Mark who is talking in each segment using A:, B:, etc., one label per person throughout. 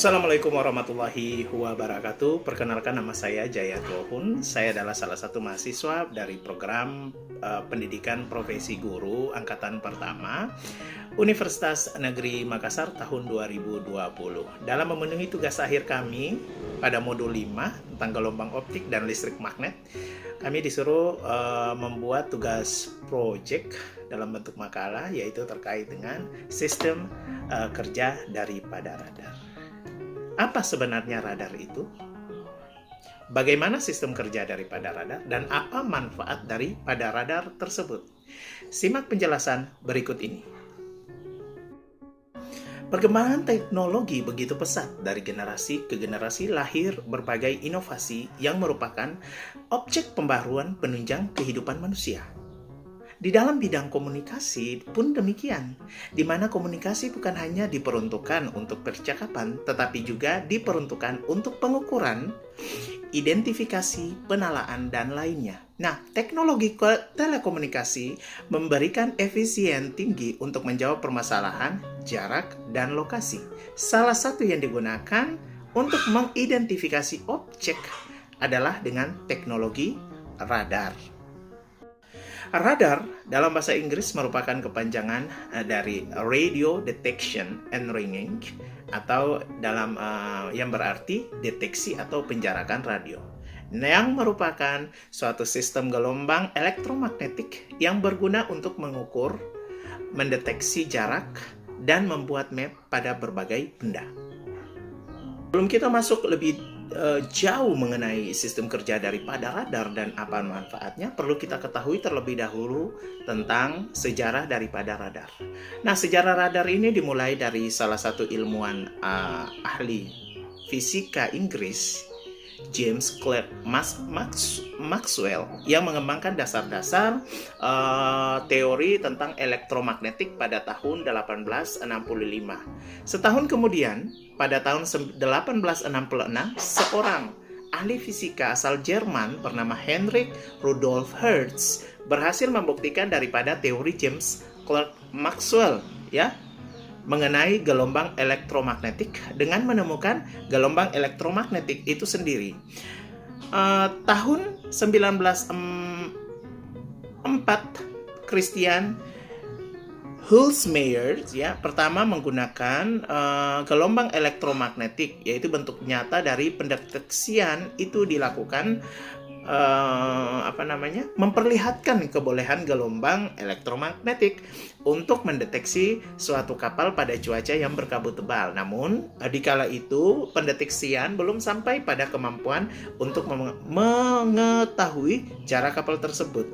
A: Assalamualaikum warahmatullahi wabarakatuh. Perkenalkan, nama saya Jaya Tuhun. Saya adalah salah satu mahasiswa dari program pendidikan profesi guru angkatan pertama Universitas Negeri Makassar tahun 2020. Dalam memenuhi tugas akhir kami pada modul 5 tentang gelombang optik dan listrik magnet, kami disuruh membuat tugas project dalam bentuk makalah, yaitu terkait dengan sistem kerja daripada radar. Apa sebenarnya radar itu? Bagaimana sistem kerja daripada radar? Dan apa manfaat daripada radar tersebut? Simak penjelasan berikut ini. Perkembangan teknologi begitu pesat, dari generasi ke generasi lahir berbagai inovasi yang merupakan objek pembaharuan penunjang kehidupan manusia. Di dalam bidang komunikasi pun demikian, di mana komunikasi bukan hanya diperuntukkan untuk percakapan, tetapi juga diperuntukkan untuk pengukuran, identifikasi, penalaan, dan lainnya. Nah, teknologi telekomunikasi memberikan efisien tinggi untuk menjawab permasalahan jarak dan lokasi. Salah satu yang digunakan untuk mengidentifikasi objek adalah dengan teknologi radar. Radar dalam bahasa Inggris merupakan kepanjangan dari Radio Detection and Ringing, atau dalam yang berarti deteksi atau penjarakan radio, yang merupakan suatu sistem gelombang elektromagnetik yang berguna untuk mengukur, mendeteksi jarak, dan membuat map pada berbagai benda. Sebelum kita masuk lebih jauh mengenai sistem kerja daripada radar dan apa manfaatnya, perlu kita ketahui terlebih dahulu tentang sejarah daripada radar. Nah, sejarah radar ini dimulai dari salah satu ilmuwan ahli fisika Inggris, James Clerk Maxwell, yang mengembangkan dasar-dasar teori tentang elektromagnetik pada tahun 1865. Setahun kemudian, pada tahun 1866, seorang ahli fisika asal Jerman bernama Heinrich Rudolf Hertz berhasil membuktikan daripada teori James Clerk Maxwell, mengenai gelombang elektromagnetik dengan menemukan gelombang elektromagnetik itu sendiri. Tahun 1904, Christian Hulsmeyer pertama menggunakan gelombang elektromagnetik, yaitu bentuk nyata dari pendeteksian itu dilakukan memperlihatkan kebolehan gelombang elektromagnetik untuk mendeteksi suatu kapal pada cuaca yang berkabut tebal. Namun, dikala itu pendeteksian belum sampai pada kemampuan untuk mengetahui jarak kapal tersebut.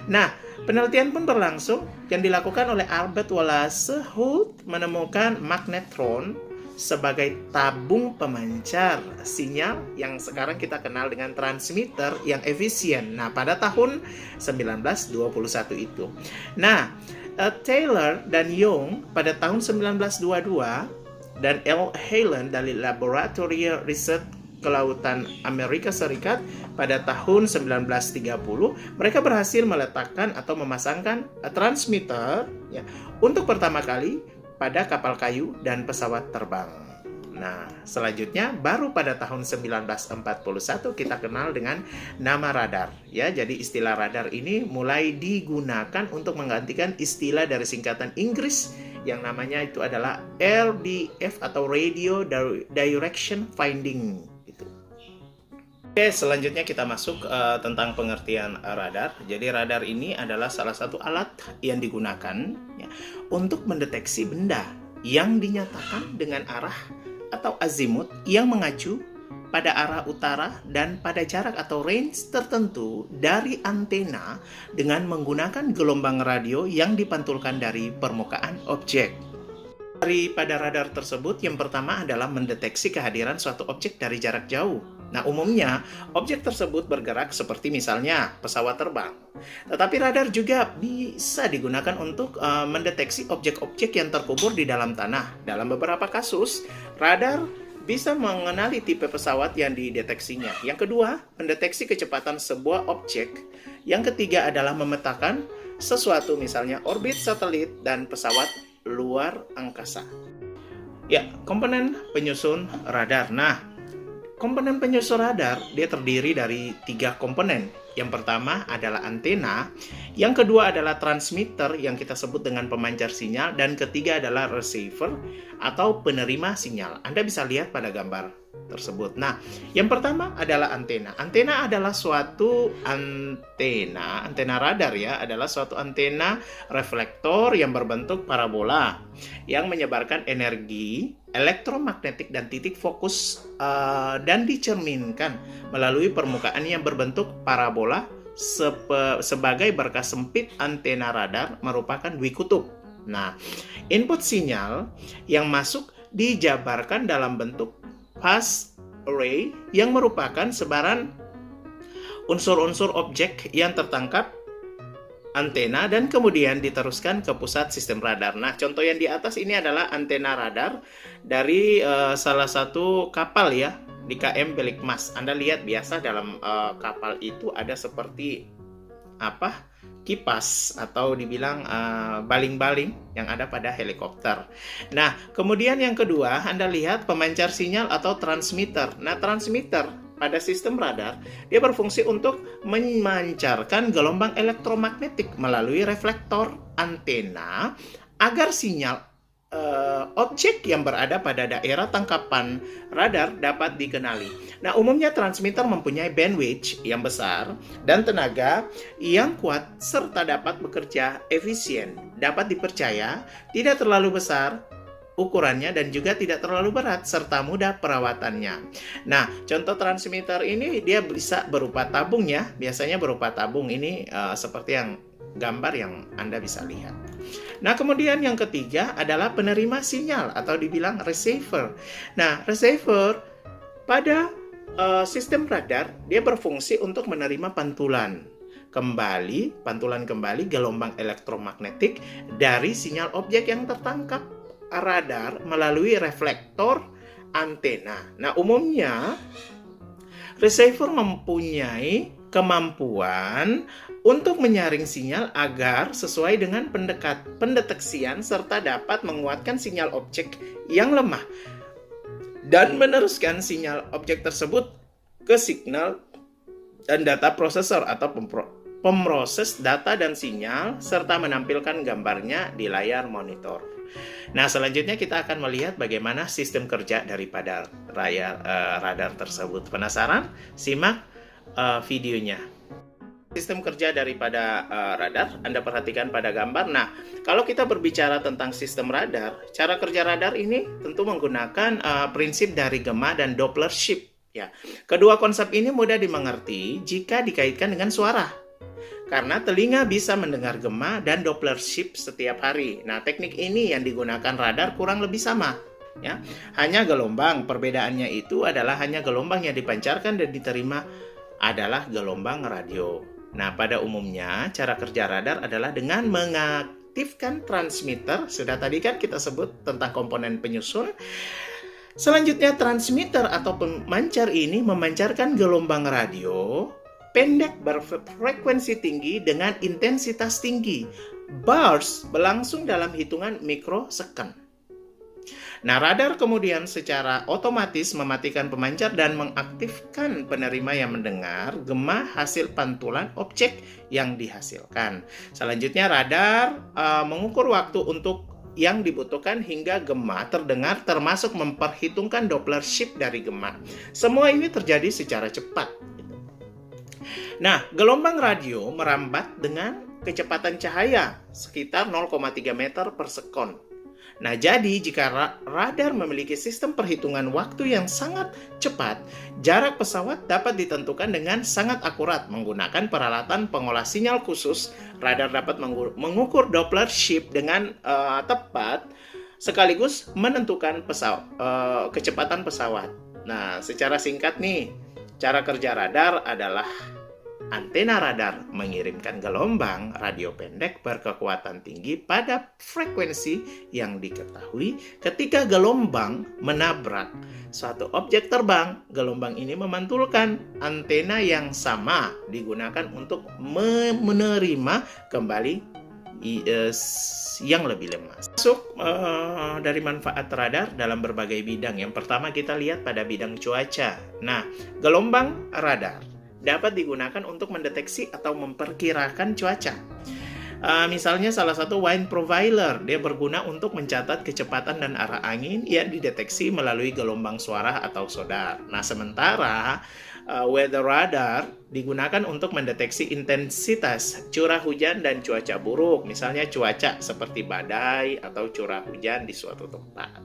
A: Nah, penelitian pun berlangsung yang dilakukan oleh Albert Wallace Holt menemukan magnetron sebagai tabung pemancar sinyal yang sekarang kita kenal dengan transmitter yang efisien. Nah, pada tahun 1921 itu. Nah, Taylor dan Young pada tahun 1922 dan L. Helen dari Laboratory Research Kelautan Amerika Serikat pada tahun 1930, mereka berhasil meletakkan atau memasangkan transmitter untuk pertama kali pada kapal kayu dan pesawat terbang. Nah, selanjutnya baru pada tahun 1941 kita kenal dengan nama radar. Jadi istilah radar ini mulai digunakan untuk menggantikan istilah dari singkatan Inggris yang namanya itu adalah RDF atau Radio Direction Finding. Oke, selanjutnya kita masuk tentang pengertian radar. Jadi radar ini adalah salah satu alat yang digunakan untuk mendeteksi benda yang dinyatakan dengan arah atau azimut yang mengacu pada arah utara dan pada jarak atau range tertentu dari antena dengan menggunakan gelombang radio yang dipantulkan dari permukaan objek. Daripada radar tersebut, yang pertama adalah mendeteksi kehadiran suatu objek dari jarak jauh. Nah, umumnya objek tersebut bergerak seperti misalnya pesawat terbang. Tetapi radar juga bisa digunakan untuk mendeteksi objek-objek yang terkubur di dalam tanah. Dalam beberapa kasus, radar bisa mengenali tipe pesawat yang dideteksinya. Yang kedua, mendeteksi kecepatan sebuah objek. Yang ketiga adalah memetakan sesuatu, misalnya orbit satelit dan pesawat luar angkasa. Ya, komponen penyusun radar. Nah, komponen penyusun radar dia terdiri dari 3 komponen. Yang pertama adalah antena, yang kedua adalah transmitter yang kita sebut dengan pemancar sinyal, dan ketiga adalah receiver atau penerima sinyal. Anda bisa lihat pada gambar tersebut. Nah, yang pertama adalah antena. Antena adalah suatu antena radar ya, adalah suatu antena reflektor yang berbentuk parabola yang menyebarkan energi elektromagnetik dan titik fokus dan dicerminkan melalui permukaan yang berbentuk parabola sebagai berkas sempit. Antena radar merupakan dwikutub. Nah, input sinyal yang masuk dijabarkan dalam bentuk phase array yang merupakan sebaran unsur-unsur objek yang tertangkap antena dan kemudian diteruskan ke pusat sistem radar. Nah, contoh yang di atas ini adalah antena radar dari salah satu kapal ya, di KM Belikmas. Anda lihat biasa dalam kapal itu ada seperti kipas atau dibilang baling-baling yang ada pada helikopter. Nah, kemudian yang kedua, Anda lihat pemancar sinyal atau transmitter. Nah, transmitter pada sistem radar, dia berfungsi untuk memancarkan gelombang elektromagnetik melalui reflektor antena agar sinyal objek yang berada pada daerah tangkapan radar dapat dikenali. Nah, umumnya transmitter mempunyai bandwidth yang besar dan tenaga yang kuat serta dapat bekerja efisien, dapat dipercaya, tidak terlalu besar ukurannya dan juga tidak terlalu berat serta mudah perawatannya. Nah, contoh transmitter ini dia bisa berupa tabung ya, biasanya berupa tabung ini seperti yang gambar yang Anda bisa lihat. Nah, kemudian yang ketiga adalah penerima sinyal atau dibilang receiver. Nah, receiver pada sistem radar dia berfungsi untuk menerima pantulan kembali gelombang elektromagnetik dari sinyal objek yang tertangkap radar melalui reflektor antena. Nah, umumnya receiver mempunyai kemampuan untuk menyaring sinyal agar sesuai dengan pendeteksian serta dapat menguatkan sinyal objek yang lemah dan meneruskan sinyal objek tersebut ke signal dan data prosesor atau pemroses data dan sinyal serta menampilkan gambarnya di layar monitor. Nah, selanjutnya kita akan melihat bagaimana sistem kerja daripada radar tersebut. Penasaran? Simak videonya. Sistem kerja daripada radar, Anda perhatikan pada gambar. Nah, kalau kita berbicara tentang sistem radar, cara kerja radar ini tentu menggunakan prinsip dari Gemma dan Doppler shift. Ya, kedua konsep ini mudah dimengerti jika dikaitkan dengan suara. Karena telinga bisa mendengar Gemma dan Doppler shift setiap hari. Nah, teknik ini yang digunakan radar kurang lebih sama. Ya, hanya gelombang. Perbedaannya itu adalah hanya gelombang yang dipancarkan dan diterima adalah gelombang radio. Nah, pada umumnya cara kerja radar adalah dengan mengaktifkan transmitter. Sudah tadi kan kita sebut tentang komponen penyusun. Selanjutnya transmitter atau pemancar ini memancarkan gelombang radio pendek berfrekuensi tinggi dengan intensitas tinggi. Burst berlangsung dalam hitungan mikrosecond. Nah, radar kemudian secara otomatis mematikan pemancar dan mengaktifkan penerima yang mendengar Gemma hasil pantulan objek yang dihasilkan. Selanjutnya radar mengukur waktu untuk yang dibutuhkan hingga Gemma terdengar, termasuk memperhitungkan Doppler shift dari Gemma. Semua ini terjadi secara cepat. Nah, gelombang radio merambat dengan kecepatan cahaya sekitar 0,3 meter per sekon. Nah, jadi jika radar memiliki sistem perhitungan waktu yang sangat cepat, jarak pesawat dapat ditentukan dengan sangat akurat menggunakan peralatan pengolah sinyal khusus. Radar dapat mengukur Doppler shift dengan tepat sekaligus menentukan kecepatan pesawat. Nah, secara singkat nih, cara kerja radar adalah antena radar mengirimkan gelombang radio pendek berkekuatan tinggi pada frekuensi yang diketahui. Ketika gelombang menabrak suatu objek terbang, gelombang ini memantulkan. Antena yang sama digunakan untuk menerima kembali yang lebih lemah. Masuk dari manfaat radar dalam berbagai bidang. Yang pertama kita lihat pada bidang cuaca. Nah, gelombang radar dapat digunakan untuk mendeteksi atau memperkirakan cuaca. Misalnya salah satu wind profiler, dia berguna untuk mencatat kecepatan dan arah angin yang dideteksi melalui gelombang suara atau sodar. Nah, sementara weather radar digunakan untuk mendeteksi intensitas curah hujan dan cuaca buruk, misalnya cuaca seperti badai atau curah hujan di suatu tempat.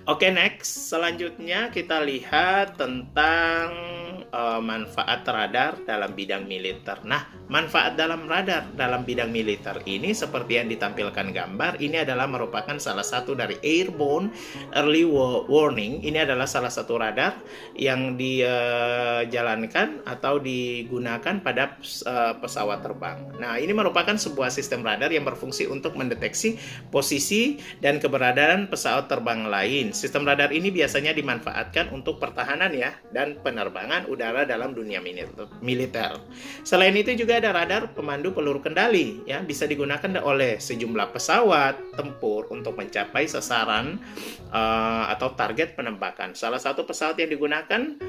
A: Oke, next. Selanjutnya kita lihat tentang manfaat radar dalam bidang militer. Nah, manfaat dalam radar dalam bidang militer ini seperti yang ditampilkan gambar, ini adalah merupakan salah satu dari airborne early warning. Ini adalah salah satu radar yang dijalankan atau digunakan pada pesawat terbang. Nah, ini merupakan sebuah sistem radar yang berfungsi untuk mendeteksi posisi dan keberadaan pesawat terbang lain. Sistem radar ini biasanya dimanfaatkan untuk pertahanan ya dan penerbangan udara dalam dunia militer. Selain itu juga ada radar pemandu peluru kendali ya, bisa digunakan oleh sejumlah pesawat tempur untuk mencapai sasaran atau target penembakan. Salah satu pesawat yang digunakan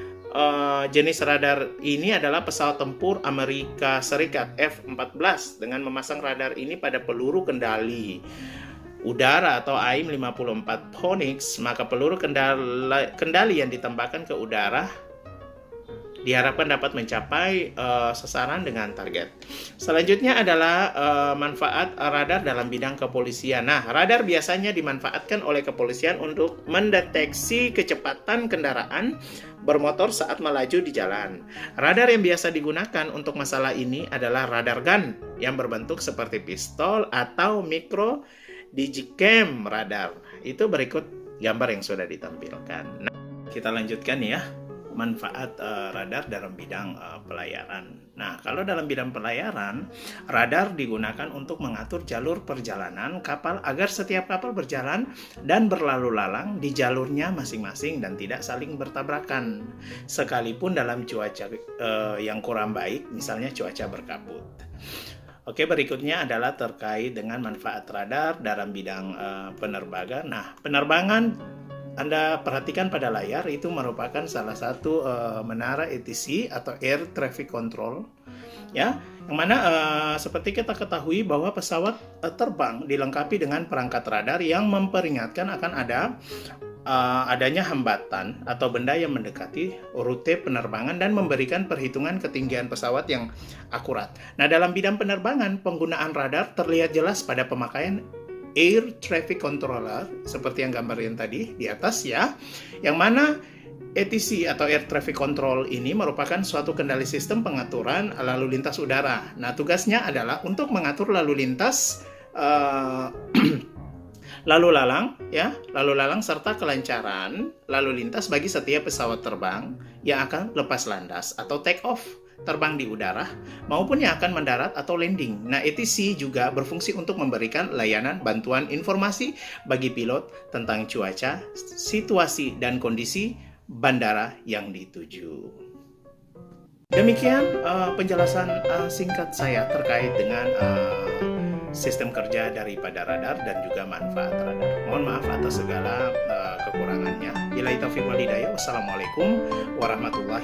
A: jenis radar ini adalah pesawat tempur Amerika Serikat F-14 dengan memasang radar ini pada peluru kendali udara atau AIM-54 Phoenix, maka peluru kendali yang ditembakkan ke udara diharapkan dapat mencapai sasaran dengan target. Selanjutnya adalah manfaat radar dalam bidang kepolisian. Nah, radar biasanya dimanfaatkan oleh kepolisian untuk mendeteksi kecepatan kendaraan bermotor saat melaju di jalan. Radar yang biasa digunakan untuk masalah ini adalah radar gun yang berbentuk seperti pistol atau micro digicam radar. Itu berikut gambar yang sudah ditampilkan. Nah, kita lanjutkan ya. Manfaat radar dalam bidang pelayaran. Nah, kalau dalam bidang pelayaran, radar digunakan untuk mengatur jalur perjalanan kapal agar setiap kapal berjalan dan berlalu lalang di jalurnya masing-masing dan tidak saling bertabrakan. Sekalipun dalam cuaca yang kurang baik, misalnya cuaca berkabut. Oke, berikutnya adalah terkait dengan manfaat radar dalam bidang penerbangan. Nah, penerbangan Anda perhatikan pada layar itu merupakan salah satu menara ATC atau Air Traffic Control, ya, yang mana seperti kita ketahui bahwa pesawat terbang dilengkapi dengan perangkat radar yang memperingatkan akan adanya hambatan atau benda yang mendekati rute penerbangan dan memberikan perhitungan ketinggian pesawat yang akurat. Nah, dalam bidang penerbangan, penggunaan radar terlihat jelas pada pemakaian Air Traffic Controller seperti yang gambar yang tadi di atas ya, yang mana ATC atau Air Traffic Control ini merupakan suatu kendali sistem pengaturan lalu lintas udara. Nah, tugasnya adalah untuk mengatur lalu lintas lalu lalang serta kelancaran lalu lintas bagi setiap pesawat terbang yang akan lepas landas atau take off, terbang di udara, maupun yang akan mendarat atau landing. Nah, ATC juga berfungsi untuk memberikan layanan bantuan informasi bagi pilot tentang cuaca, situasi, dan kondisi bandara yang dituju. Demikian penjelasan singkat saya terkait dengan sistem kerja daripada radar dan juga manfaat radar. Mohon maaf atas segala kekurangannya. Billahi taufiq wal hidayah. Wassalamualaikum warahmatullahi wabarakatuh.